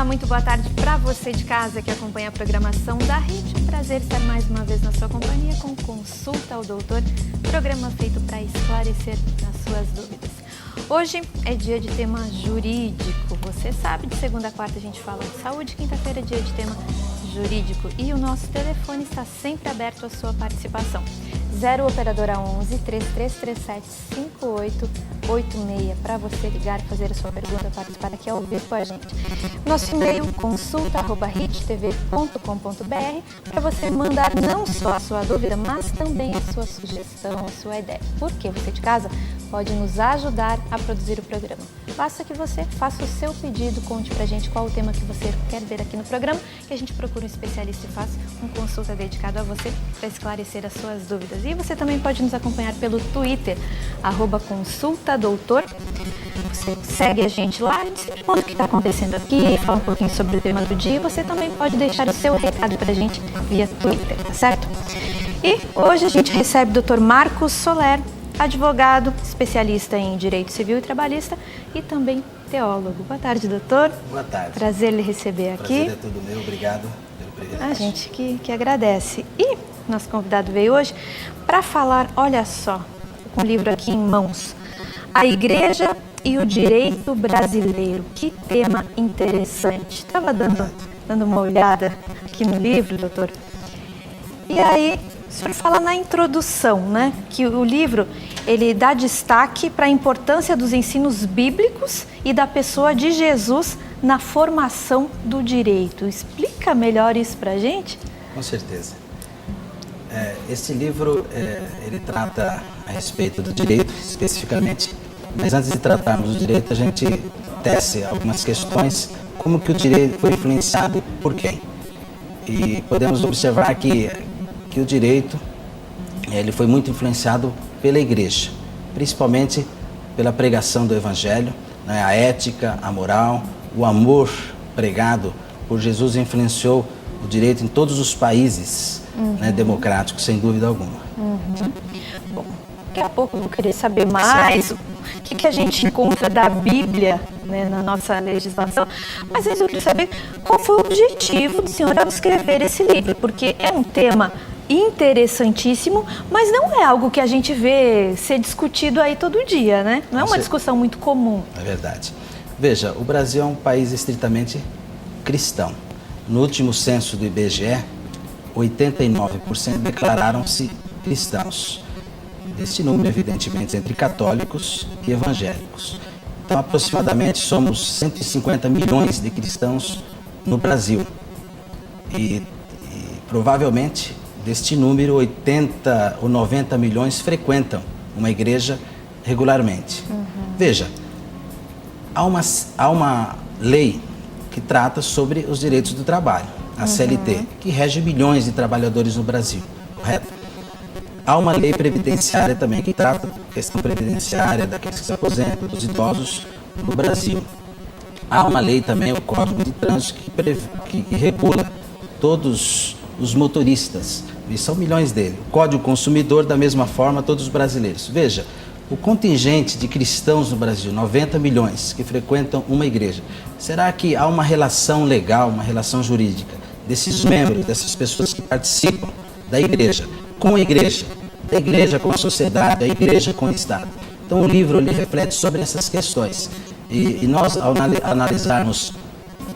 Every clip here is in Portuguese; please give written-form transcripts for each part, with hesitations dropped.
muito boa tarde para você de casa que acompanha a programação da RIT. Um prazer estar mais uma vez na sua companhia com Consulta ao Doutor, programa feito para esclarecer as suas dúvidas. Hoje é dia de tema jurídico. Você sabe, de segunda a quarta a gente fala de saúde, quinta-feira é dia de tema jurídico. E o nosso telefone está sempre aberto à sua participação. 0 operadora 11 3337 5886 para você ligar, fazer a sua pergunta, participar aqui ao vivo com a gente. Nosso e-mail consulta@rittv.com.br para você mandar não só a sua dúvida, mas também a sua sugestão, a sua ideia. Porque você de casa pode nos ajudar a produzir o programa. Basta que você faça o seu pedido, conte pra gente qual o tema que você quer ver aqui no programa, que a gente procura um especialista e faça uma consulta dedicada a você para esclarecer as suas dúvidas. E você também pode nos acompanhar pelo Twitter, @consultadoutor. Você segue a gente lá e sempre conta o que está acontecendo aqui, fala um pouquinho sobre o tema do dia. E você também pode deixar o seu recado pra gente via Twitter, tá certo? E hoje a gente recebe o Dr. Marcos Soler, advogado, especialista em Direito Civil e Trabalhista e também teólogo. Boa tarde, doutor. Boa tarde. Prazer lhe receber aqui. Prazer é todo meu, obrigado pelo privilégio. A gente que agradece. E nosso convidado veio hoje para falar, olha só, com o livro aqui em mãos, A Igreja e o Direito Brasileiro. Que tema interessante. Estava dando uma olhada aqui no livro, doutor. E aí, o senhor fala na introdução, né, que o livro ele dá destaque para a importância dos ensinos bíblicos e da pessoa de Jesus na formação do direito. Explica melhor isso para a gente? Com certeza. Esse livro, ele trata a respeito do direito, especificamente, mas antes de tratarmos do direito, a gente tece algumas questões, como que o direito foi influenciado e por quem. E podemos observar que o direito ele foi muito influenciado pela igreja, principalmente pela pregação do evangelho, né? A ética, a moral, o amor pregado por Jesus influenciou o direito em todos os países né, democráticos, sem dúvida alguma. Bom, daqui a pouco eu vou querer saber mais o que a gente encontra da Bíblia, né, na nossa legislação, mas eu queria saber qual foi o objetivo do senhor ao escrever esse livro, porque é um tema interessantíssimo, mas não é algo que a gente vê ser discutido aí todo dia, né? Não é uma discussão muito comum. É verdade. Veja, o Brasil é um país estritamente cristão. No último censo do IBGE, 89% declararam-se cristãos. Esse número, evidentemente, entre católicos e evangélicos. Então, aproximadamente, somos 150 milhões de cristãos no Brasil. E provavelmente, deste número, 80 ou 90 milhões frequentam uma igreja regularmente. Veja, há uma lei que trata sobre os direitos do trabalho, a CLT, que rege milhões de trabalhadores no Brasil, correto? Há uma lei previdenciária também que trata da questão previdenciária daqueles que se aposentam, dos idosos no Brasil. Há uma lei também, o Código de Trânsito, que regula todos os motoristas, e são milhões dele. O Código Consumidor, da mesma forma, todos os brasileiros. Veja, o contingente de cristãos no Brasil, 90 milhões, que frequentam uma igreja. Será que há uma relação legal, uma relação jurídica desses membros, dessas pessoas que participam da igreja, com a igreja, da igreja com a sociedade, da igreja com o Estado? Então o livro ele reflete sobre essas questões. E nós, ao analisarmos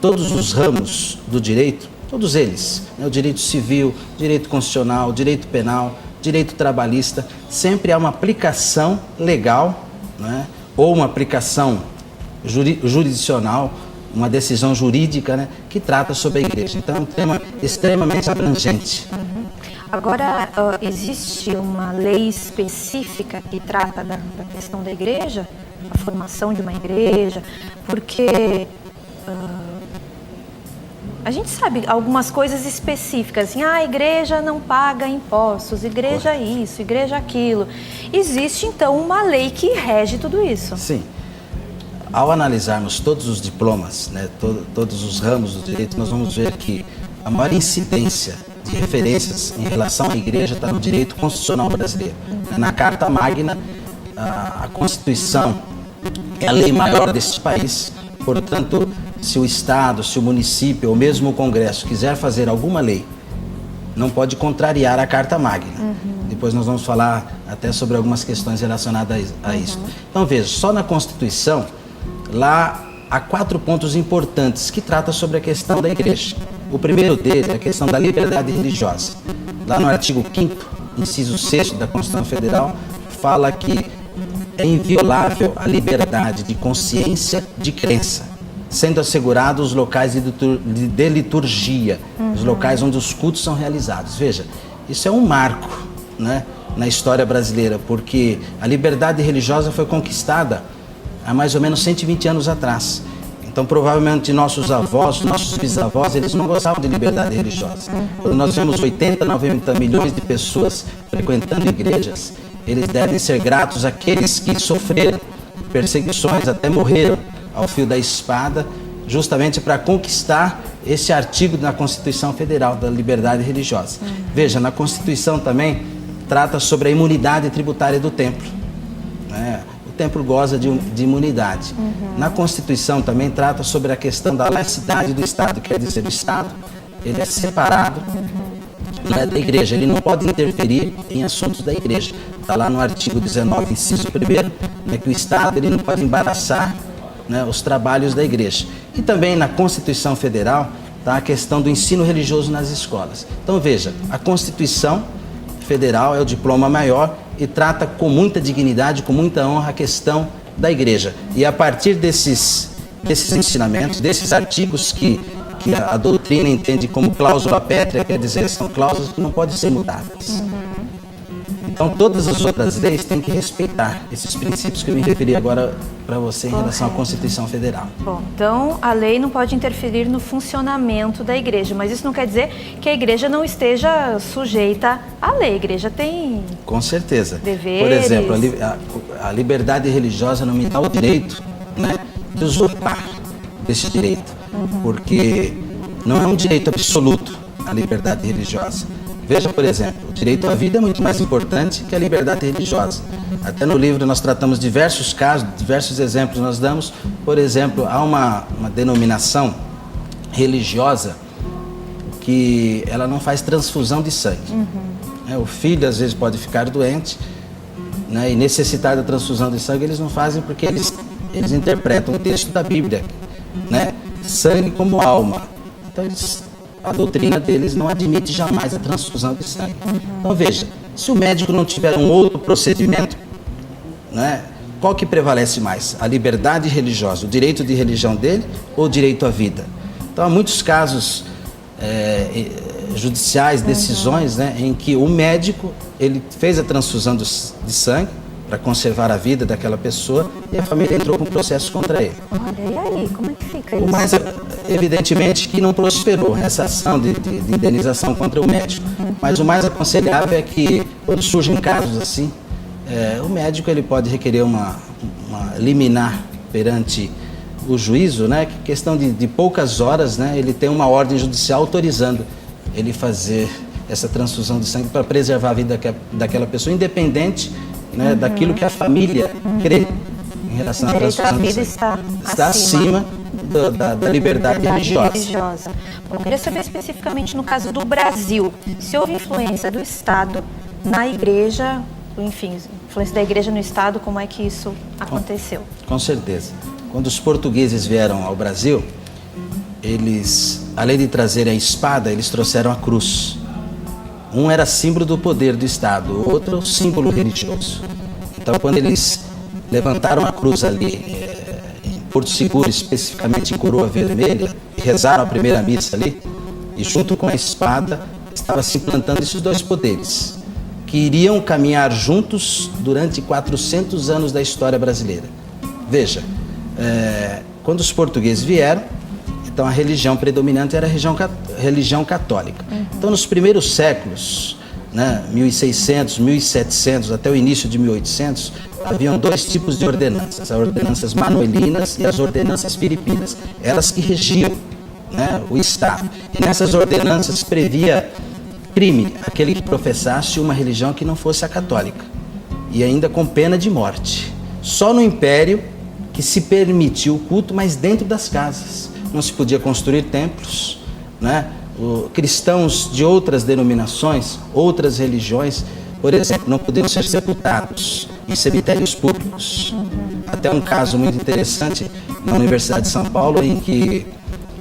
todos os ramos do direito, todos eles, né, o direito civil, direito constitucional, direito penal, direito trabalhista, sempre há uma aplicação legal, né, ou uma aplicação jurisdicional, uma decisão jurídica, né, que trata sobre a igreja. Então é um tema extremamente abrangente. Agora, existe uma lei específica que trata da questão da igreja, a formação de uma igreja, porque a gente sabe algumas coisas específicas, assim, a igreja não paga impostos, igreja isso, igreja aquilo. Existe, então, uma lei que rege tudo isso. Sim. Ao analisarmos todos os diplomas, né, todos os ramos do direito, nós vamos ver que a maior incidência de referências em relação à igreja está no direito constitucional brasileiro. Na Carta Magna, a Constituição é a lei maior desse país, portanto, se o Estado, se o município ou mesmo o Congresso quiser fazer alguma lei, não pode contrariar a Carta Magna. Depois nós vamos falar até sobre algumas questões relacionadas a isso. Então veja, só na Constituição, lá há 4 pontos importantes que tratam sobre a questão da igreja. O primeiro deles é a questão da liberdade religiosa. Lá no artigo 5º, inciso 6º da Constituição Federal, fala que é inviolável a liberdade de consciência, de crença, sendo assegurados os locais de liturgia, os locais onde os cultos são realizados. Veja, isso é um marco, né, na história brasileira, porque a liberdade religiosa foi conquistada há mais ou menos 120 anos atrás. Então, provavelmente, nossos avós, nossos bisavós, eles não gostavam de liberdade religiosa. Quando nós temos 80, 90 milhões de pessoas frequentando igrejas, eles devem ser gratos àqueles que sofreram perseguições, até morreram ao fio da espada, justamente para conquistar esse artigo na Constituição Federal da liberdade religiosa. Veja, na Constituição também trata sobre a imunidade tributária do templo, né? O templo goza de imunidade. Na Constituição também trata sobre a questão da laicidade do Estado, quer dizer, o Estado ele é separado, né, da igreja, ele não pode interferir em assuntos da igreja. Está lá no artigo 19, inciso 1º, né, que o Estado ele não pode embaraçar, né, os trabalhos da igreja. E também na Constituição Federal está a questão do ensino religioso nas escolas. Então veja, a Constituição Federal é o diploma maior e trata com muita dignidade, com muita honra a questão da igreja. E a partir desses ensinamentos, desses artigos que a doutrina entende como cláusula pétrea, quer dizer, são cláusulas que não podem ser mudadas. Então, todas as outras leis têm que respeitar esses princípios que eu me referi agora para você em relação à Constituição Federal. Bom, então a lei não pode interferir no funcionamento da igreja, mas isso não quer dizer que a igreja não esteja sujeita à lei. A igreja tem com certeza deveres. Por exemplo, a liberdade religiosa não me dá o direito, né, de usurpar esse direito, porque não é um direito absoluto a liberdade religiosa. Veja, por exemplo, o direito à vida é muito mais importante que a liberdade religiosa. Até no livro nós tratamos diversos casos, diversos exemplos nós damos. Por exemplo, há uma denominação religiosa que ela não faz transfusão de sangue. O filho às vezes pode ficar doente, né, e necessitar da transfusão de sangue, eles não fazem porque eles interpretam o texto da Bíblia, né, sangue como alma. Então a doutrina deles não admite jamais a transfusão de sangue. Então veja, se o médico não tiver um outro procedimento, né, qual que prevalece mais? A liberdade religiosa, o direito de religião dele ou o direito à vida? Então há muitos casos judiciais, decisões, né, em que o médico ele fez a transfusão de sangue para conservar a vida daquela pessoa e a família entrou com um processo contra ele. Olha, e aí, como é que fica isso? Mas, evidentemente, que não prosperou essa ação de indenização contra o médico. Mas o mais aconselhável é que, quando surgem casos assim, o médico ele pode requerer uma liminar perante o juízo, né? Que questão de poucas horas, né? Ele tem uma ordem judicial autorizando ele fazer essa transfusão de sangue para preservar a vida daquela pessoa, independente, né, daquilo que a família crê em relação à transfusão de sangue. Está acima da liberdade religiosa. Bom, eu queria saber especificamente no caso do Brasil, se houve influência do Estado na igreja, enfim, influência da igreja no Estado, como é que isso aconteceu? Com certeza. Quando os portugueses vieram ao Brasil, eles, além de trazerem a espada, eles trouxeram a cruz. Um era símbolo do poder do Estado, o outro símbolo religioso. Então, quando eles levantaram a cruz ali, em Porto Seguro, especificamente em Coroa Vermelha, e rezaram a primeira missa ali, e junto com a espada, estava se implantando esses dois poderes, que iriam caminhar juntos durante 400 anos da história brasileira. Veja, quando os portugueses vieram, então a religião predominante era a religião católica. Então nos primeiros séculos, né, 1600, 1700 até o início de 1800, haviam dois tipos de ordenanças, as ordenanças manuelinas e as ordenanças filipinas, elas que regiam, né, o Estado. E nessas ordenanças previa crime aquele que professasse uma religião que não fosse a católica, e ainda com pena de morte. Só no Império que se permitiu o culto, mas dentro das casas. não se podia construir templos, né? Cristãos de outras denominações, outras religiões, por exemplo, não podiam ser sepultados em cemitérios públicos. Até um caso muito interessante na Universidade de São Paulo, em que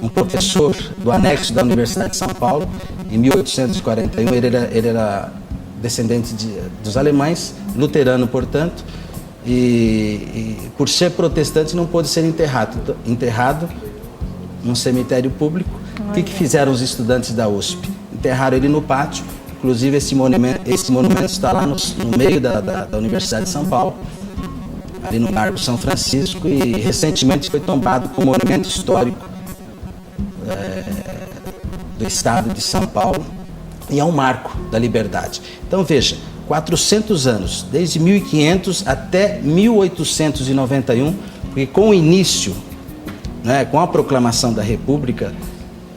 um professor do anexo da Universidade de São Paulo, em 1841, ele era descendente dos alemães, luterano, portanto, e por ser protestante não pôde ser enterrado num cemitério público. O que fizeram os estudantes da USP? Enterraram ele no pátio. Inclusive esse monumento está lá no meio da Universidade de São Paulo, ali no Largo São Francisco, e recentemente foi tombado como monumento histórico do estado de São Paulo, e é um marco da liberdade. Então veja, 400 anos, desde 1500 até 1891, porque com o início, né, com a proclamação da República,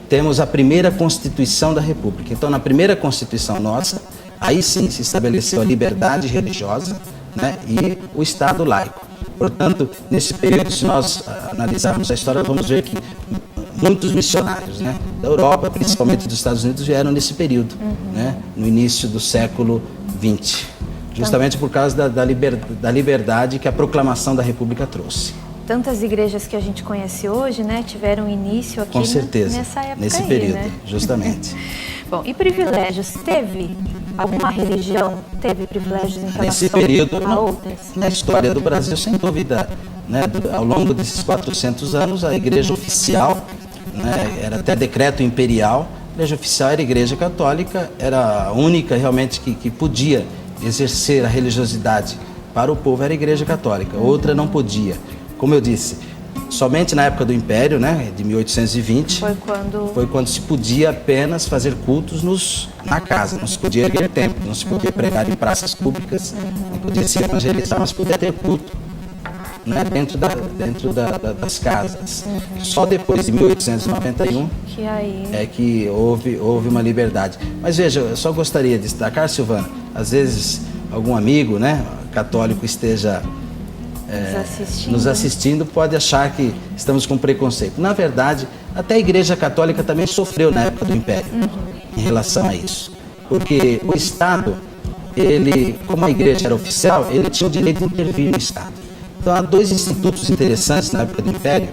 temos a primeira Constituição da República. Então, na primeira Constituição nossa, aí sim se estabeleceu a liberdade religiosa, né, e o Estado laico. Portanto, nesse período, se nós analisarmos a história, vamos ver que muitos missionários, né, da Europa, principalmente dos Estados Unidos, vieram nesse período, né, no início do século XX, justamente por causa da liberdade que a proclamação da República trouxe. Tantas igrejas que a gente conhece hoje, né, tiveram início aqui. Com certeza, nessa época nesse aí, período, né? justamente. Bom, e privilégios? Teve alguma religião, teve privilégios em nesse relação período, a outras? Na história do Brasil, sem dúvida, né, ao longo desses 400 anos, a igreja oficial, né, era até decreto imperial, a igreja oficial era a igreja católica, era a única realmente que podia exercer a religiosidade para o povo, era a igreja católica, outra não podia. Como eu disse, somente na época do Império, né, de 1820, foi quando se podia apenas fazer cultos na casa, não se podia erguer templo, não se podia pregar em praças públicas, não podia se evangelizar, mas podia ter culto, né, dentro das casas. Só depois de 1891 é que houve uma liberdade. Mas veja, eu só gostaria de destacar, Silvana, às vezes algum amigo, né, católico esteja nos assistindo, pode achar que estamos com preconceito. Na verdade, até a Igreja Católica também sofreu na época do Império em relação a isso. Porque o Estado, como a Igreja era oficial, ele tinha o direito de intervir no Estado. Então há dois institutos interessantes na época do Império,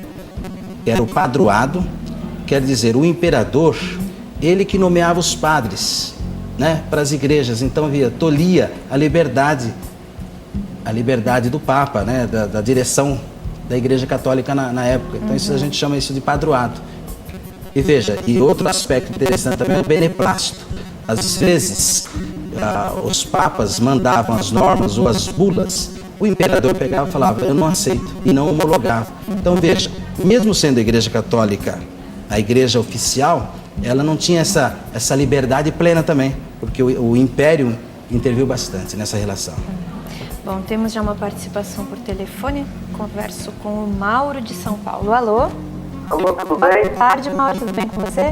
que era o padroado, quer dizer, o imperador, ele que nomeava os padres, né, para as igrejas. Então tolia a liberdade do Papa, né, da direção da Igreja Católica na época. Então a gente chama isso de padroado. E veja, e outro aspecto interessante também é o beneplácito. Às vezes os papas mandavam as normas ou as bulas, o imperador pegava e falava, eu não aceito, e não homologava. Então veja, mesmo sendo a Igreja Católica a igreja oficial, ela não tinha essa liberdade plena também, porque o Império interviu bastante nessa relação. Bom, temos já uma participação por telefone. Converso com o Mauro de São Paulo. Alô? Alô, tudo bem? Boa tarde, Mauro. Tudo bem com você?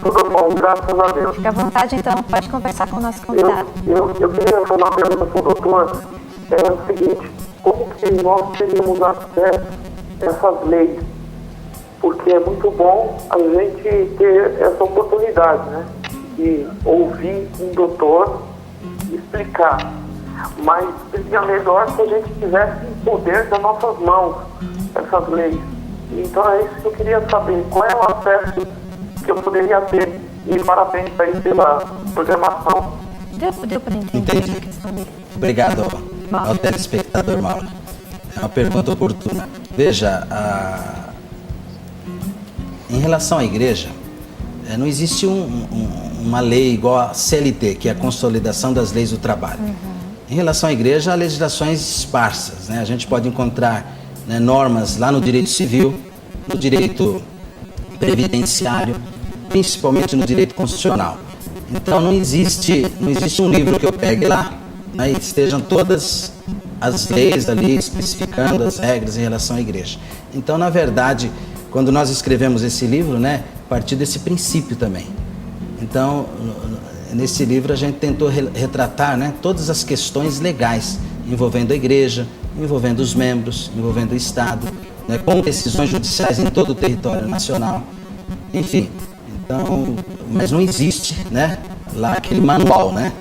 Tudo bom, graças a Deus. Fica à vontade, então. Pode conversar com o nosso convidado. Eu queria fazer uma pergunta para o doutor. É o seguinte, como que nós teríamos acesso a essas leis? Porque é muito bom a gente ter essa oportunidade, né? De ouvir um doutor explicar. Mas seria melhor se a gente tivesse em poder das nossas mãos essas leis. Então é isso que eu queria saber. Qual é o acesso que eu poderia ter? E parabéns aí pela programação. Deu para entender a questão dele. Obrigado ao telespectador, Mauro. É uma pergunta oportuna. Veja, em relação à igreja, não existe uma lei igual a CLT, que é a Consolidação das Leis do Trabalho. Em relação à igreja, há legislações esparsas, né? A gente pode encontrar, né, normas lá no direito civil, no direito previdenciário, principalmente no direito constitucional. Então não existe um livro que eu pegue lá, né, e estejam todas as leis ali especificando as regras em relação à igreja. Então, na verdade, quando nós escrevemos esse livro, né, a partir desse princípio também. Então, nesse livro a gente tentou retratar, né, todas as questões legais envolvendo a igreja, envolvendo os membros, envolvendo o Estado, né, com decisões judiciais em todo o território nacional. Enfim, então, mas não existe, né, lá aquele manual, né?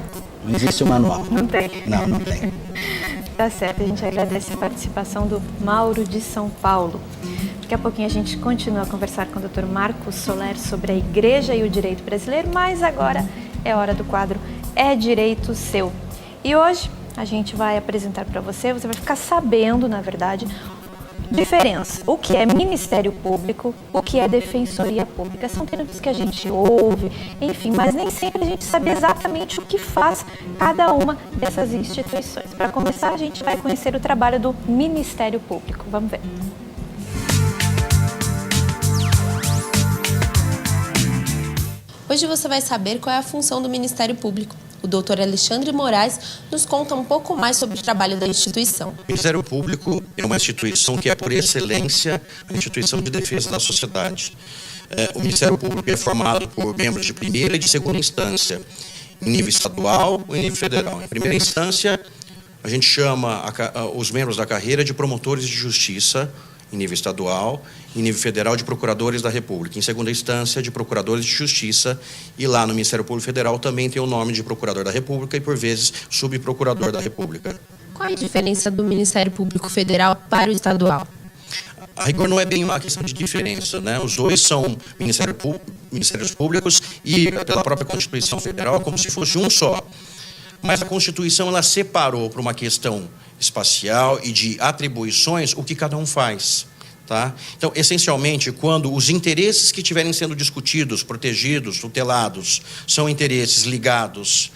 Não existe o manual. Não tem. Não tem. Tá certo, a gente agradece a participação do Mauro de São Paulo. Daqui a pouquinho a gente continua a conversar com o Dr. Marcos Soler sobre a Igreja e o direito brasileiro, mas agora é hora do quadro É Direito Seu. E hoje a gente vai apresentar para você vai ficar sabendo, na verdade, diferença. O que é Ministério Público, o que é Defensoria Pública. São termos que a gente ouve, enfim, mas nem sempre a gente sabe exatamente o que faz cada uma dessas instituições. Para começar, a gente vai conhecer o trabalho do Ministério Público. Vamos ver. Hoje você vai saber qual é a função do Ministério Público. O doutor Alexandre Moraes nos conta um pouco mais sobre o trabalho da instituição. O Ministério Público é uma instituição que é, por excelência, a instituição de defesa da sociedade. O Ministério Público é formado por membros de primeira e de segunda instância, em nível estadual ou em nível federal. Em primeira instância, a gente chama os membros da carreira de promotores de justiça, em nível estadual, em nível federal, de procuradores da República. Em segunda instância, de procuradores de justiça, e lá no Ministério Público Federal também tem o nome de procurador da República e, por vezes, subprocurador da República. Qual a diferença do Ministério Público Federal para o estadual? A rigor não é bem uma questão de diferença, né? Os dois são ministérios públicos e, pela própria Constituição Federal, é como se fosse um só. Mas a Constituição ela separou para uma questão espacial e de atribuições o que cada um faz. Tá? Então, essencialmente, quando os interesses que estiverem sendo discutidos, protegidos, tutelados, são interesses ligados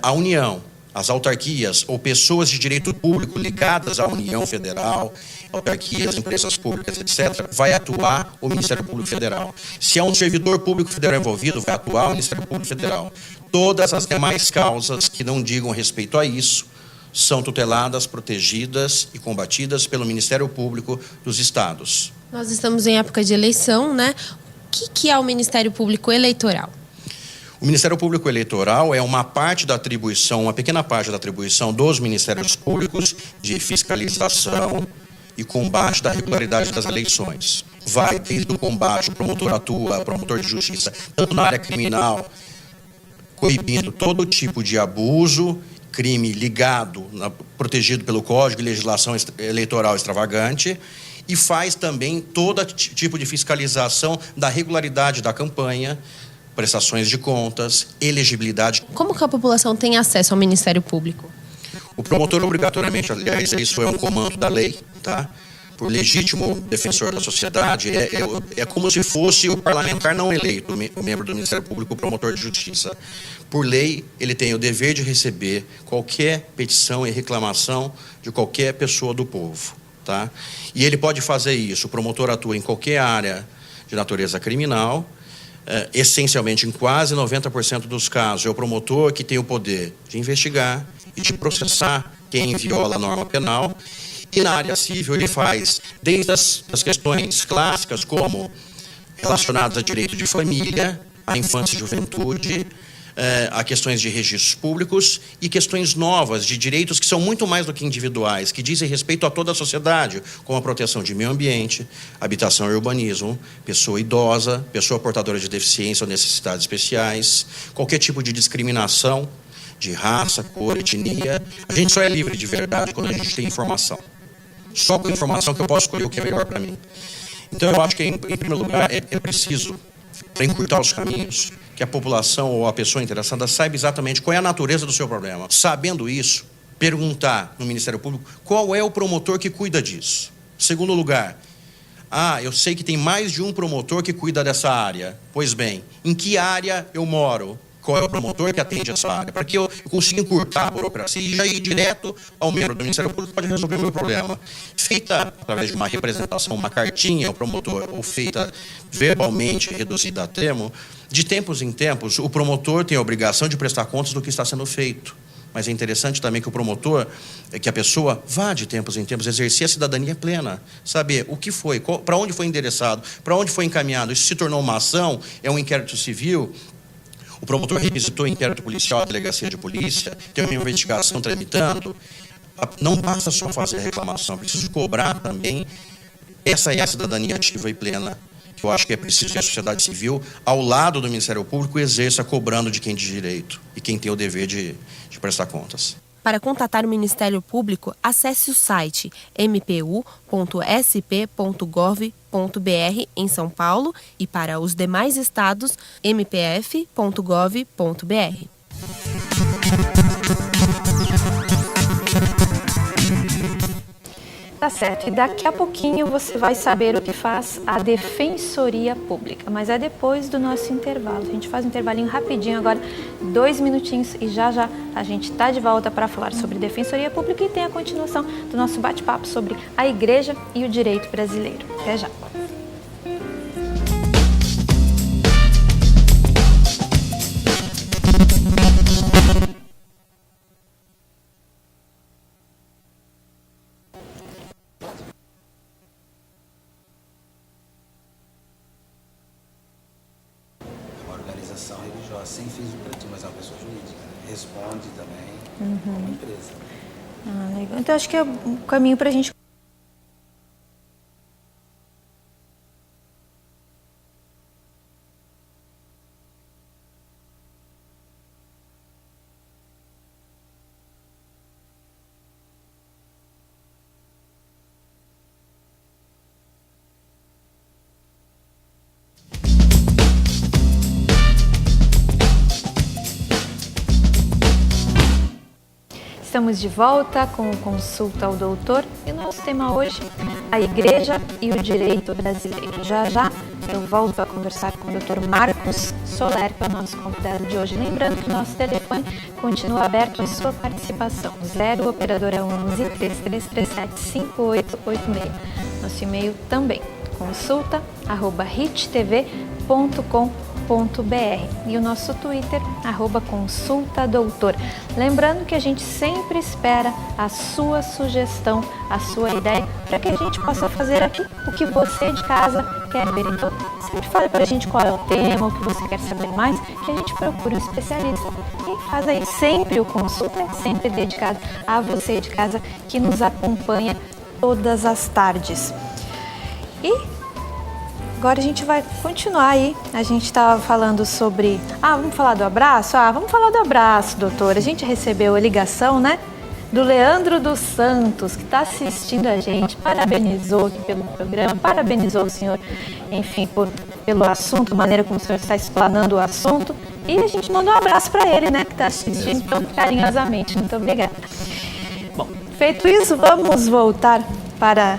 à União, às autarquias ou pessoas de direito público ligadas à União Federal, autarquias, empresas públicas, etc., vai atuar o Ministério Público Federal. Se há um servidor público federal envolvido, vai atuar o Ministério Público Federal. Todas as demais causas que não digam respeito a isso são tuteladas, protegidas e combatidas pelo Ministério Público dos Estados. Nós estamos em época de eleição, né? O que é o Ministério Público Eleitoral? O Ministério Público Eleitoral é uma parte da atribuição, uma pequena parte da atribuição dos Ministérios Públicos de fiscalização e combate da regularidade das eleições. Vai desde o combate, o promotor atua, o promotor de justiça, tanto na área criminal, coibindo todo tipo de abuso, crime ligado, protegido pelo Código de Legislação Eleitoral extravagante, e faz também todo tipo de fiscalização da regularidade da campanha, prestações de contas, elegibilidade. Como que a população tem acesso ao Ministério Público? O promotor, obrigatoriamente, aliás, isso é um comando da lei, tá? Por legítimo defensor da sociedade, é como se fosse o parlamentar não eleito, o membro do Ministério Público, o promotor de justiça. Por lei, ele tem o dever de receber qualquer petição e reclamação de qualquer pessoa do povo, tá? E ele pode fazer isso. O promotor atua em qualquer área de natureza criminal, essencialmente em quase 90% dos casos. É o promotor que tem o poder de investigar e de processar quem viola a norma penal. E na área civil ele faz desde as questões clássicas, como relacionadas a direito de família, à infância e juventude, a questões de registros públicos e questões novas de direitos que são muito mais do que individuais, que dizem respeito a toda a sociedade, como a proteção de meio ambiente, habitação e urbanismo, pessoa idosa, pessoa portadora de deficiência ou necessidades especiais, qualquer tipo de discriminação de raça, cor, etnia. A gente só é livre de verdade quando a gente tem informação. Só com informação que eu posso escolher o que é melhor para mim. Então, eu acho que, em primeiro lugar, é preciso, para encurtar os caminhos, que a população ou a pessoa interessada saiba exatamente qual é a natureza do seu problema. Sabendo isso, perguntar no Ministério Público qual é o promotor que cuida disso. Segundo lugar, eu sei que tem mais de um promotor que cuida dessa área. Pois bem, em que área eu moro? Qual é o promotor que atende essa área? Para que eu consiga encurtar a burocracia e já ir direto ao membro do Ministério Público que pode resolver o meu problema. Feita através de uma representação, uma cartinha ao promotor, ou feita verbalmente, reduzida a termo, de tempos em tempos, o promotor tem a obrigação de prestar contas do que está sendo feito. Mas é interessante também que o promotor, que a pessoa vá de tempos em tempos exercer a cidadania plena, saber o que foi, para onde foi endereçado, para onde foi encaminhado, isso se tornou uma ação, é um inquérito civil. O promotor requisitou o inquérito policial à delegacia de polícia, tem uma investigação tramitando. Não basta só fazer a reclamação, é preciso cobrar também essa é a cidadania ativa e plena, que eu acho que é preciso que a sociedade civil, ao lado do Ministério Público, exerça cobrando de quem tem direito e quem tem o dever de prestar contas. Para contatar o Ministério Público, acesse o site mpu.sp.gov.br em São Paulo e para os demais estados, mpf.gov.br. Tá certo, e daqui a pouquinho você vai saber o que faz a Defensoria Pública, mas é depois do nosso intervalo. A gente faz um intervalinho rapidinho agora, 2 minutinhos, e já a gente tá de volta para falar sobre Defensoria Pública e tem a continuação do nosso bate-papo sobre a Igreja e o direito brasileiro. Até já! Religiosa sem fins lucrativos, mas é uma pessoa jurídica, né? Responde também como uma empresa. Legal. Então acho que é o caminho para a gente. Estamos de volta com o Consulta ao Doutor e o nosso tema hoje, a Igreja e o Direito Brasileiro. Já eu volto a conversar com o Dr. Marcos Soler, que é o nosso convidado de hoje. Lembrando que o nosso telefone continua aberto à sua participação. 0 operadora 11 3337 5886. Nosso e-mail também, consulta@hittv.com.br e o nosso Twitter, @consultadoutor. Lembrando que a gente sempre espera a sua sugestão, a sua ideia, para que a gente possa fazer aqui o que você de casa quer ver. Então, sempre fale para a gente qual é o tema, o que você quer saber mais, que a gente procura um especialista e faz aí sempre o Consulta, sempre dedicado a você de casa que nos acompanha todas as tardes. E agora a gente vai continuar aí. A gente estava falando sobre... vamos falar do abraço? Vamos falar do abraço, doutora. A gente recebeu a ligação, né? Do Leandro dos Santos, que está assistindo a gente. Parabenizou aqui pelo programa. Parabenizou o senhor, enfim, pelo assunto, a maneira como o senhor está explanando o assunto. E a gente mandou um abraço para ele, né? Que está assistindo tão carinhosamente. Muito obrigada. Bom, feito isso, vamos voltar para...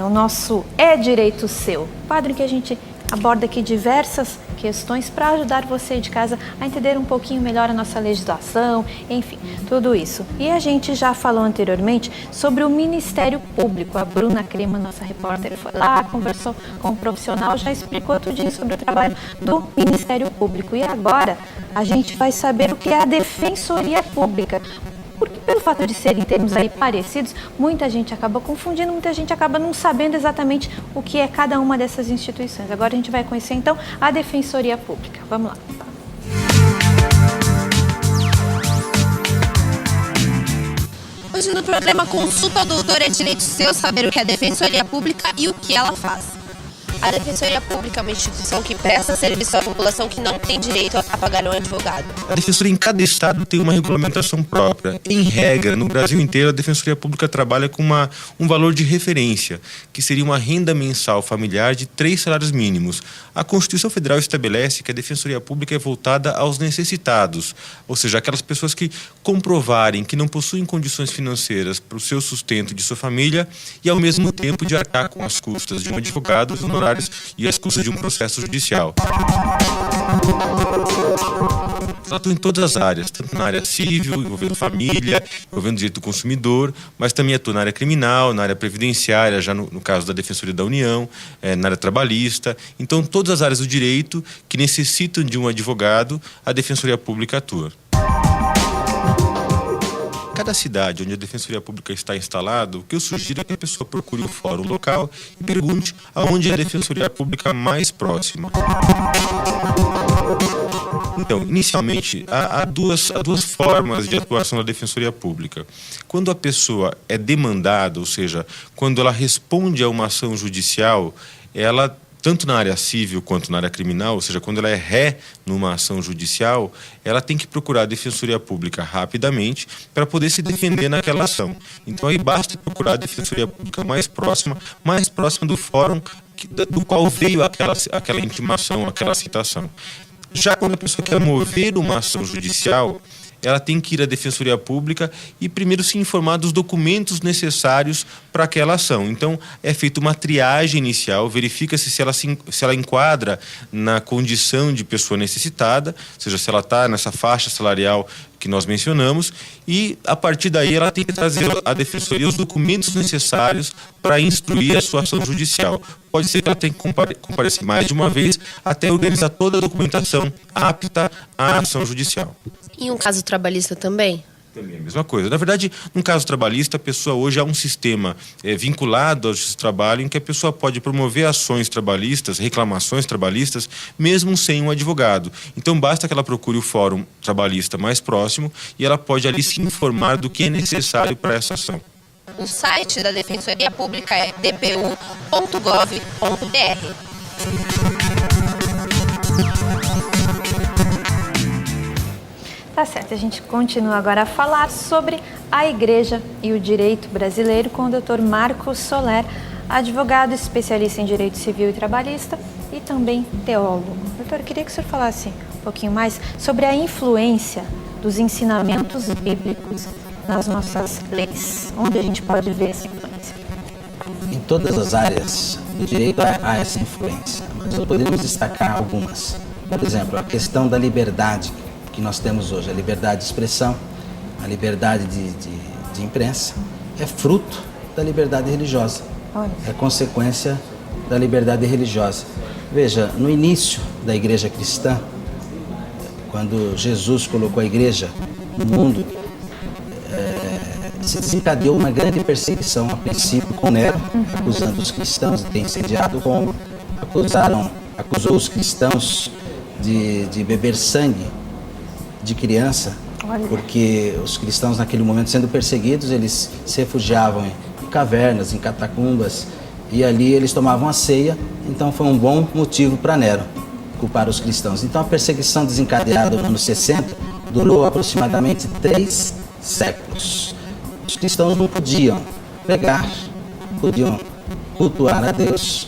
o nosso É Direito Seu, quadro em que a gente aborda aqui diversas questões para ajudar você de casa a entender um pouquinho melhor a nossa legislação, enfim, tudo isso. E a gente já falou anteriormente sobre o Ministério Público. A Bruna Crema, nossa repórter, foi lá, conversou com um profissional, já explicou tudinho sobre o trabalho do Ministério Público. E agora a gente vai saber o que é a Defensoria Pública. Porque pelo fato de serem termos aí parecidos, muita gente acaba confundindo, muita gente acaba não sabendo exatamente o que é cada uma dessas instituições. Agora a gente vai conhecer então a Defensoria Pública. Vamos lá. Hoje no programa Consulta ao Doutor é Direito Seu saber o que é a Defensoria Pública e o que ela faz. A Defensoria Pública é uma instituição que presta serviço à população que não tem direito a pagar um advogado. A Defensoria em cada estado tem uma regulamentação própria. Em regra, no Brasil inteiro, a Defensoria Pública trabalha com um valor de referência, que seria uma renda mensal familiar de 3 salários mínimos. A Constituição Federal estabelece que a Defensoria Pública é voltada aos necessitados, ou seja, aquelas pessoas que comprovarem que não possuem condições financeiras para o seu sustento de sua família e, ao mesmo tempo, de arcar com as custas de um advogado, os honorários e as custas de um processo judicial. Atua em todas as áreas, tanto na área civil, envolvendo família, envolvendo direito do consumidor, mas também atua na área criminal, na área previdenciária, já no caso da Defensoria da União, na área trabalhista. Então, todas as áreas do direito que necessitam de um advogado, a Defensoria Pública atua. cada cidade onde a Defensoria Pública está instalada, o que eu sugiro é que a pessoa procure o fórum local e pergunte aonde é a Defensoria Pública mais próxima. Então, inicialmente, há duas formas de atuação da Defensoria Pública. Quando a pessoa é demandada, ou seja, quando ela responde a uma ação judicial, ela, tanto na área civil quanto na área criminal, ou seja, quando ela é ré numa ação judicial, ela tem que procurar a Defensoria Pública rapidamente para poder se defender naquela ação. Então, aí basta procurar a Defensoria Pública mais próxima do fórum do qual veio aquela intimação, aquela citação. Já quando a pessoa quer mover uma ação judicial, ela tem que ir à Defensoria Pública e primeiro se informar dos documentos necessários para aquela ação. Então, é feita uma triagem inicial, verifica-se se ela enquadra na condição de pessoa necessitada, ou seja, se ela está nessa faixa salarial que nós mencionamos, e a partir daí ela tem que trazer à Defensoria os documentos necessários para instruir a sua ação judicial. Pode ser que ela tenha que comparecer mais de uma vez até organizar toda a documentação apta à ação judicial. Em um caso trabalhista também? Também é a mesma coisa. Na verdade, no caso trabalhista, a pessoa hoje há um sistema vinculado ao Justiça do Trabalho em que a pessoa pode promover ações trabalhistas, reclamações trabalhistas, mesmo sem um advogado. Então, basta que ela procure o fórum trabalhista mais próximo e ela pode ali se informar do que é necessário para essa ação. O site da Defensoria Pública é dpu.gov.br. Tá certo, a gente continua agora a falar sobre a Igreja e o direito brasileiro com o Dr. Marcos Soler, advogado especialista em direito civil e trabalhista e também teólogo. Doutor, eu queria que o senhor falasse um pouquinho mais sobre a influência dos ensinamentos bíblicos nas nossas leis. Onde a gente pode ver essa influência? Em todas as áreas do direito há essa influência, mas podemos destacar algumas. Por exemplo, a questão da liberdade que nós temos hoje, a liberdade de expressão, a liberdade de imprensa, é fruto da liberdade religiosa, é consequência da liberdade religiosa. Veja, no início da igreja cristã, quando Jesus colocou a igreja no mundo, se desencadeou uma grande perseguição, a princípio com Nero, acusando os cristãos de ter incendiado Roma, acusou os cristãos de beber sangue de criança, porque os cristãos naquele momento sendo perseguidos, eles se refugiavam em cavernas, em catacumbas, e ali eles tomavam a ceia. Então foi um bom motivo para Nero culpar os cristãos. Então a perseguição desencadeada no ano 60 durou aproximadamente 3 séculos. Os cristãos não podiam pregar, podiam cultuar a Deus,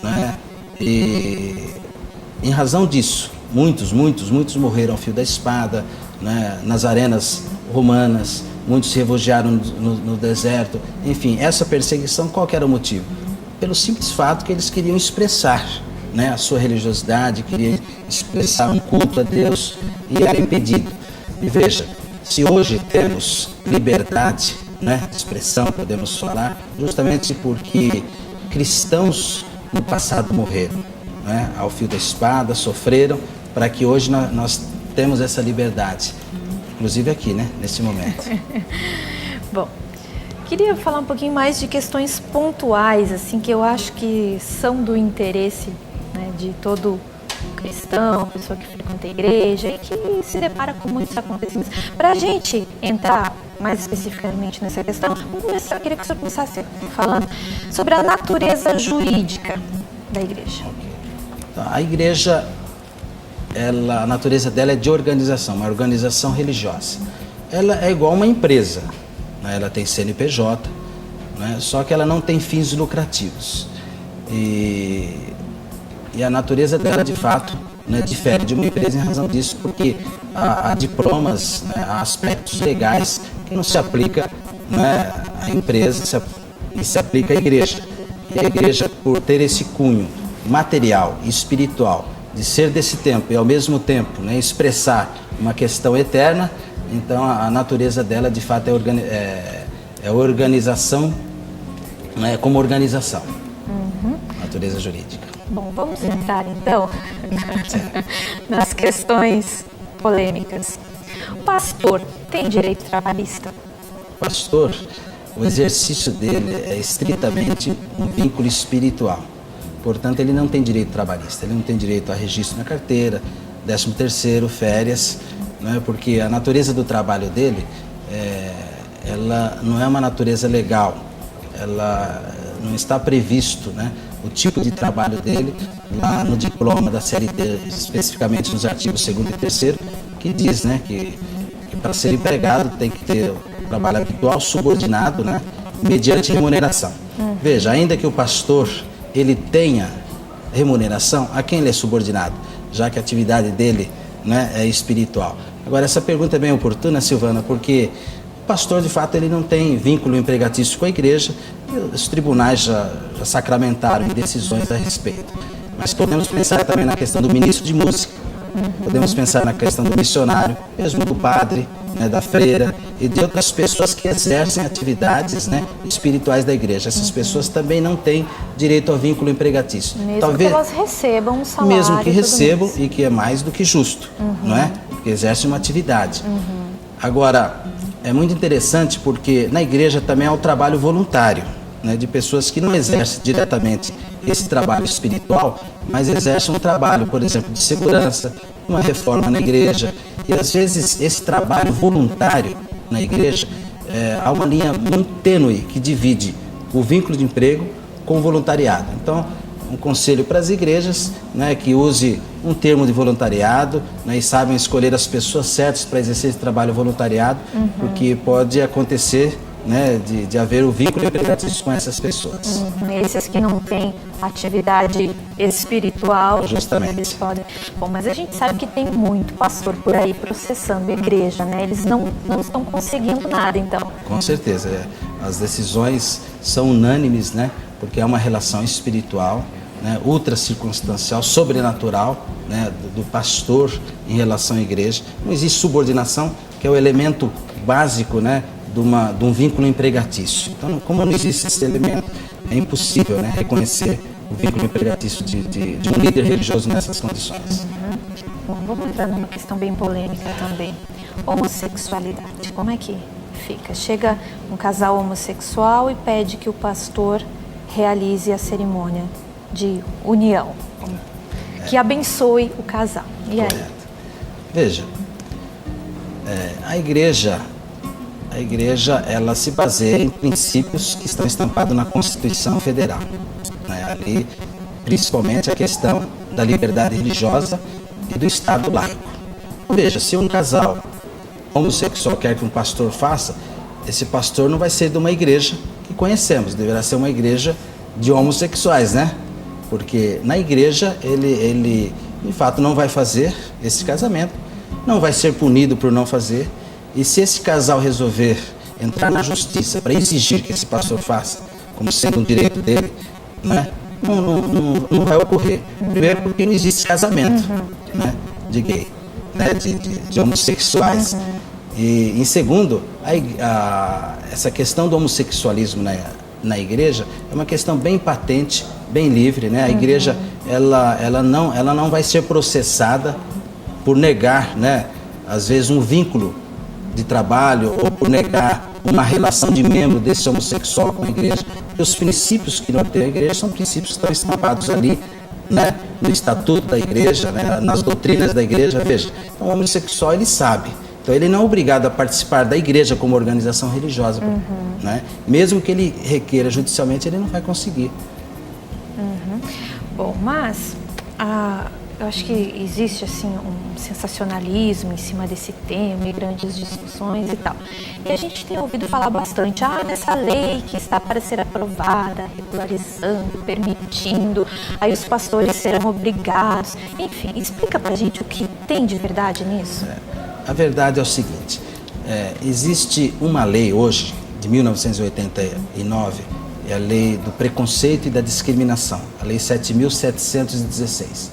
né? E em razão disso, muitos morreram ao fio da espada, né? Nas arenas romanas, muitos se refugiaram no deserto. Enfim, essa perseguição, qual que era o motivo? Pelo simples fato que eles queriam expressar, né, a sua religiosidade, queriam expressar um culto a Deus, e era impedido. E veja, se hoje temos liberdade, né, de expressão, podemos falar, justamente porque cristãos no passado morreram, né, ao fio da espada, sofreram, para que hoje nós temos essa liberdade, inclusive aqui, né, nesse momento. Bom, queria falar um pouquinho mais de questões pontuais, assim, que eu acho que são do interesse, né, de todo cristão, pessoa que frequenta a igreja e que se depara com muitos acontecimentos. Para a gente entrar mais especificamente nessa questão, eu queria que o senhor começasse falando sobre a natureza jurídica da igreja. Então, a igreja, a natureza dela é de organização, uma organização religiosa. Ela é igual uma empresa, né? Ela tem CNPJ, né? Só que ela não tem fins lucrativos. E a natureza dela, de fato, né, difere de uma empresa em razão disso, porque há diplomas, né, há aspectos legais que não se aplica, né, à empresa e se aplica à igreja. E a igreja, por ter esse cunho material e espiritual, de ser desse tempo e ao mesmo tempo, né, expressar uma questão eterna, então a natureza dela, de fato, é organização, né, como organização, natureza jurídica. Bom, vamos entrar então nas questões polêmicas. O pastor tem direito trabalhista? pastor, o exercício dele é estritamente um vínculo espiritual. Portanto, ele não tem direito trabalhista, ele não tem direito a registro na carteira, 13º, férias, né? Porque a natureza do trabalho dele, ela não é uma natureza legal, ela não está previsto, né, o tipo de trabalho dele lá no diploma da CLT, especificamente nos artigos 2º e 3º, que diz, né, que para ser empregado tem que ter o trabalho habitual subordinado, né, mediante remuneração. Veja, ainda que o pastor ele tenha remuneração, a quem ele é subordinado, já que a atividade dele, né, é espiritual. Agora, essa pergunta é bem oportuna, Silvana, porque o pastor, de fato, ele não tem vínculo empregatício com a igreja, e os tribunais já sacramentaram decisões a respeito. Mas podemos pensar também na questão do ministro de música, podemos pensar na questão do missionário, mesmo do padre, né, da freira e de outras pessoas que exercem atividades, né, espirituais da igreja. Essas pessoas também não têm direito ao vínculo empregatício. Mesmo Talvez, que elas recebam um salário. mesmo que recebam mês. e que é mais do que justo, não é? Porque exercem uma atividade. Agora, é muito interessante porque na igreja também há o trabalho voluntário, né, de pessoas que não exercem diretamente esse trabalho espiritual, mas exercem um trabalho, por exemplo, de segurança, uma reforma na igreja. E às vezes esse trabalho voluntário na igreja, há uma linha muito tênue que divide o vínculo de emprego com o voluntariado. Então, um conselho para as igrejas, né, que use um termo de voluntariado, né, e saibam escolher as pessoas certas para exercer esse trabalho voluntariado, porque pode acontecer, né, de haver o vínculo empregatício com essas pessoas. Esses que não têm atividade espiritual, Justamente. eles podem. Bom, mas a gente sabe que tem muito pastor por aí processando a igreja, né? Eles não estão conseguindo nada, então. Com certeza. As decisões são unânimes, né, porque é uma relação espiritual, né, ultra circunstancial, sobrenatural, né, do pastor em relação à igreja. Não existe subordinação, que é o elemento básico, né, de um vínculo empregatício. Então, como não existe esse elemento, é impossível, né, reconhecer o vínculo empregatício de um líder religioso nessas condições. Bom, vamos entrar numa questão bem polêmica também. Homossexualidade, como é que fica? Chega um casal homossexual e pede que o pastor realize a cerimônia de união, que abençoe o casal. E aí? Correto. Veja, a igreja ela se baseia em princípios que estão estampados na Constituição Federal, né? Ali, principalmente a questão da liberdade religiosa e do Estado laico. Veja, se um casal homossexual quer que um pastor faça, esse pastor não vai ser de uma igreja que conhecemos, deverá ser uma igreja de homossexuais, né? Porque na igreja ele de fato não vai fazer esse casamento, não vai ser punido por não fazer. E se esse casal resolver entrar na justiça para exigir que esse pastor faça, como sendo um direito dele, né, não vai ocorrer. Primeiro, porque não existe casamento, né, de gay, né, de homossexuais. E em segundo, essa questão do homossexualismo na igreja é uma questão bem patente, bem livre, né? A igreja ela não vai ser processada por negar, né, às vezes um vínculo de trabalho ou por negar uma relação de membro desse homossexual com a igreja. Porque os princípios que norteiam a igreja são princípios que estão estampados ali, né, no estatuto da igreja, né, nas doutrinas da igreja. Veja, então, o homossexual ele sabe. Então ele não é obrigado a participar da igreja como organização religiosa, né? Mesmo que ele requeira judicialmente, ele não vai conseguir. Bom, mas eu acho que existe assim um sensacionalismo em cima desse tema e grandes discussões e tal. E a gente tem ouvido falar bastante dessa lei que está para ser aprovada, regularizando, permitindo, aí os pastores serão obrigados. Enfim, explica pra gente o que tem de verdade nisso. A verdade é o seguinte, existe uma lei hoje, de 1989, é a lei do preconceito e da discriminação, a lei 7.716.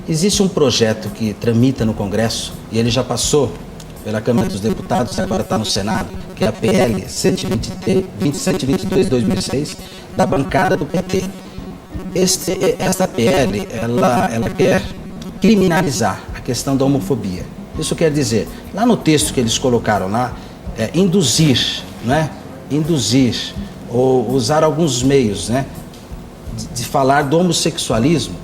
Existe um projeto que tramita no Congresso, e ele já passou pela Câmara dos Deputados, agora está no Senado, que é a PL 122/2006, da bancada do PT. Esta PL, ela quer criminalizar a questão da homofobia. Isso quer dizer, lá no texto que eles colocaram lá, induzir, né, induzir ou usar alguns meios, né, de falar do homossexualismo,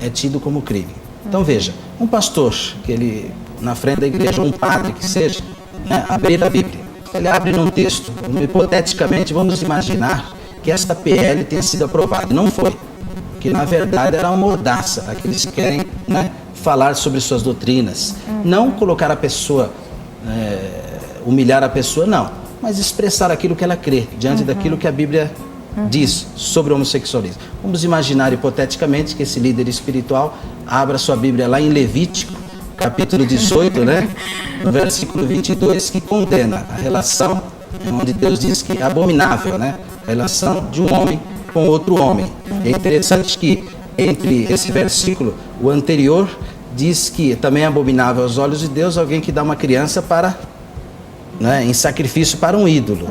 é tido como crime. Então veja, um pastor que ele na frente da igreja, um padre que seja, né, abrir a Bíblia, ele abre num texto, hipoteticamente vamos imaginar que esta PL tenha sido aprovada. Não foi, porque na verdade era uma mordaça, aqueles que querem, né, falar sobre suas doutrinas, não colocar a pessoa, humilhar a pessoa, não, mas expressar aquilo que ela crê, diante daquilo que a Bíblia diz sobre o homossexualismo. Vamos imaginar hipoteticamente que esse líder espiritual abra sua Bíblia lá em Levítico, capítulo 18, né, no versículo 22, que condena a relação, onde Deus diz que é abominável, né, a relação de um homem com outro homem. É interessante que entre esse versículo, o anterior diz que também é abominável aos olhos de Deus alguém que dá uma criança para, né, em sacrifício para um ídolo.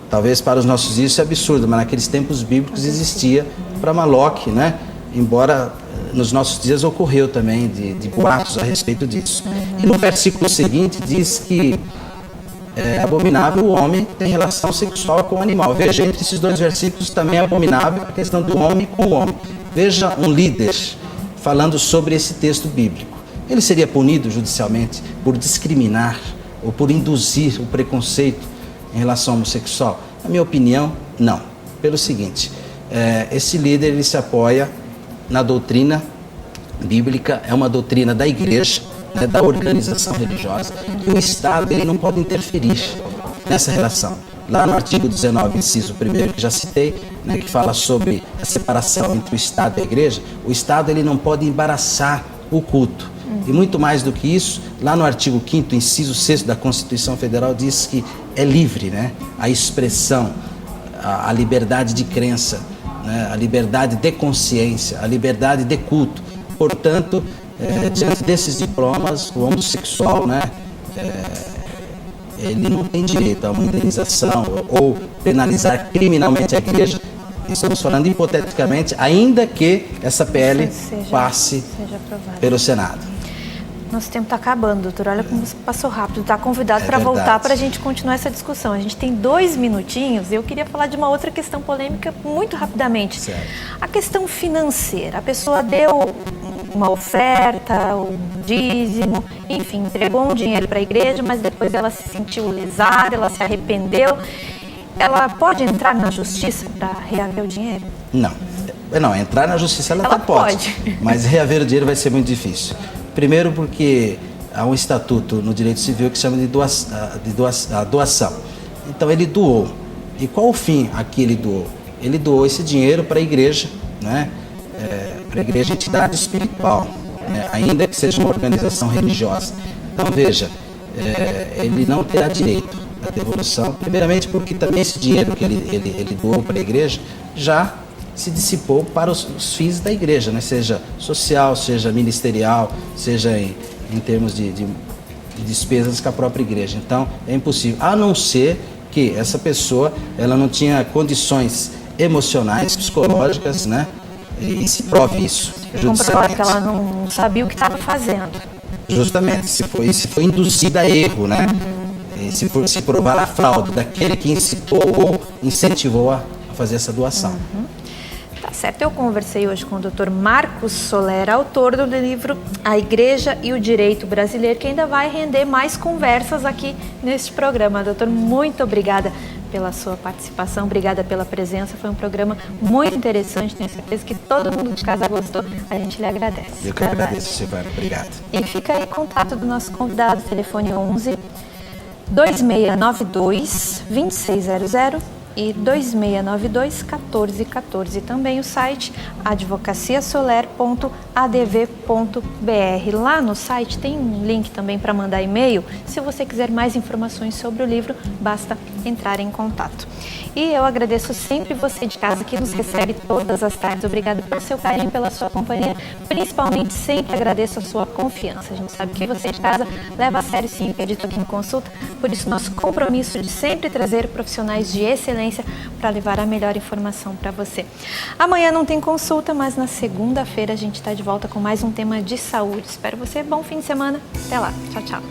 Talvez para os nossos dias isso é absurdo, mas naqueles tempos bíblicos existia para Maloque, né? Embora nos nossos dias ocorreu também de boatos a respeito disso. E no versículo seguinte diz que é abominável o homem tem relação sexual com o animal. Veja, entre esses dois versículos também é abominável a questão do homem com o homem. Veja um líder falando sobre esse texto bíblico. Ele seria punido judicialmente por discriminar ou por induzir o preconceito em relação ao homossexual? Na minha opinião, não. Pelo seguinte, esse líder ele se apoia na doutrina bíblica, é uma doutrina da igreja, né, da organização religiosa, e o Estado ele não pode interferir nessa relação. Lá no artigo 19, inciso 1, que já citei, né, que fala sobre a separação entre o Estado e a igreja, o Estado ele não pode embaraçar o culto. E muito mais do que isso, lá no artigo 5º, inciso 6 da Constituição Federal, diz que é livre, né, a expressão, a liberdade de crença, né, a liberdade de consciência, a liberdade de culto. Portanto, diante desses diplomas, o homossexual, né, ele não tem direito a uma indenização ou penalizar criminalmente a igreja. Estamos falando hipoteticamente, ainda que essa PL passe pelo Senado. Nosso tempo está acabando, doutor. Olha como passou rápido. Está convidado para voltar para a gente continuar essa discussão. A gente tem 2 minutinhos e eu queria falar de uma outra questão polêmica muito rapidamente. Certo. A questão financeira. A pessoa deu uma oferta, um dízimo, enfim, entregou um dinheiro para a igreja, mas depois ela se sentiu lesada, ela se arrependeu. Ela pode entrar na justiça para reaver o dinheiro? Não, entrar na justiça ela até pode, mas reaver o dinheiro vai ser muito difícil. Primeiro porque há um estatuto no direito civil que chama de doação. Então ele doou. E qual o fim a que ele doou? Ele doou esse dinheiro para a igreja, né? Para a igreja entidade espiritual, né? Ainda que seja uma organização religiosa. Então veja, ele não terá direito à devolução, primeiramente porque também esse dinheiro que ele doou para a igreja já se dissipou para os fins da igreja, né? Seja social, seja ministerial, seja em termos de despesas com a própria igreja. Então, é impossível, a não ser que essa pessoa ela não tinha condições emocionais, psicológicas, né? E se prove isso. Comprovar que ela não sabia o que estava fazendo. Justamente, se foi induzida a erro, né? Se provar a fraude daquele que incitou ou incentivou a fazer essa doação. Tá certo, eu conversei hoje com o Dr. Marcos Soler, autor do livro A Igreja e o Direito Brasileiro, que ainda vai render mais conversas aqui neste programa. Doutor, muito obrigada pela sua participação, obrigada pela presença, foi um programa muito interessante, tenho certeza que todo mundo de casa gostou, a gente lhe agradece. Eu que agradeço, Silvana, obrigado. E fica aí o contato do nosso convidado, telefone 11 2692 2600 e 2692-1414. Também o site advocaciasoler.adv.br. Lá no site tem um link também para mandar e-mail. Se você quiser mais informações sobre o livro, basta entrar em contato. E eu agradeço sempre você de casa que nos recebe todas as tardes. Obrigada pelo seu carinho, pela sua companhia. Principalmente sempre agradeço a sua confiança. A gente sabe que você de casa leva a sério sim o que é dito aqui em consulta. Por isso, nosso compromisso de sempre trazer profissionais de excelência para levar a melhor informação para você. Amanhã não tem consulta, mas na segunda-feira a gente está de volta com mais um tema de saúde. Espero você. Bom fim de semana. Até lá. Tchau, tchau.